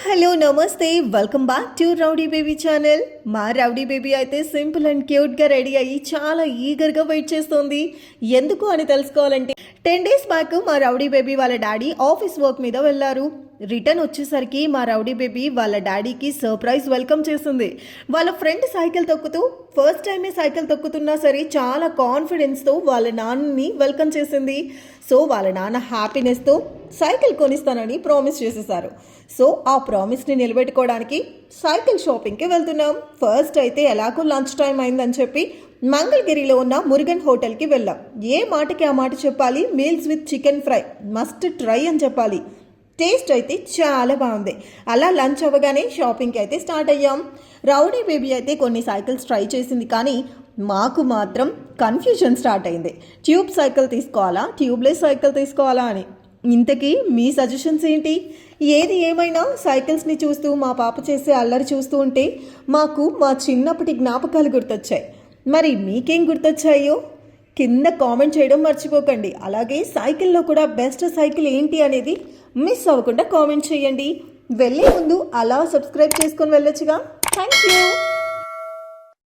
Hello నమస్తే welcome back to rowdy baby channel. మా rowdy baby అయితే సింపుల్ అండ్ క్యూట్గా రెడీ అయ్యి చాలా ఈగర్గా వెయిట్ చేస్తుంది. ఎందుకు అని తెలుసుకోవాలంటే 10 days బ్యాక్ మా రౌడీ బేబీ వాళ్ళ డాడీ ఆఫీస్ వర్క్ మీద వెళ్ళారు. రిటర్న్ వచ్చేసరికి మా రౌడీ బేబీ వాళ్ళ డాడీకి సర్ప్రైజ్ వెల్కమ్ చేసింది. వాళ్ళ ఫ్రెండ్ సైకిల్ తొక్కుతూ ఫస్ట్ టైమే సైకిల్ తొక్కుతున్నా సరే చాలా కాన్ఫిడెన్స్తో వాళ్ళ నాన్నని వెల్కమ్ చేసింది. సో వాళ్ళ నాన్న హ్యాపీనెస్తో సైకిల్ కొనిస్తానని ప్రామిస్ చేసేసారు. సో ఆ ప్రామిస్ని నిలబెట్టుకోవడానికి సైకిల్ షాపింగ్కి వెళ్తున్నాం. ఫస్ట్ అయితే ఎలాగో లంచ్ టైం అయిందని చెప్పి మంగళగిరిలో ఉన్న మురుగన్ హోటల్కి వెళ్ళాం. ఏ మాటకి ఆ మాట చెప్పాలి, meals with chicken fry must try అని చెప్పాలి. టేస్ట్ అయితే చాలా బాగుంది. అలా లంచ్ అవ్వగానే షాపింగ్కి అయితే స్టార్ట్ అయ్యాం. రౌడీ బేబీ అయితే కొన్ని సైకిల్స్ ట్రై చేసింది, కానీ మాకు మాత్రం కన్ఫ్యూజన్ స్టార్ట్ అయింది. ట్యూబ్ సైకిల్ తీసుకోవాలా, ట్యూబ్లెస్ సైకిల్ తీసుకోవాలా అని. ఇంతకీ మీ సజెషన్స్ ఏంటి? ఏది ఏమైనా సైకిల్స్ని చూస్తూ మా పాప చేసే అల్లరి చూస్తూ ఉంటే మాకు మా చిన్నప్పటి జ్ఞాపకాలు గుర్తొచ్చాయి. మరి మీకేం గుర్తొచ్చాయో కింద కామెంట్ చేయడం మర్చిపోకండి. అలాగే సైకిల్లో కూడా బెస్ట్ సైకిల్ ఏంటి అనేది మిస్ అవ్వకుండా కామెంట్ చేయండి. వెళ్ళే ముందు అలా సబ్స్క్రైబ్ చేసుకొని వెళ్ళొచ్చుగా. Thank you.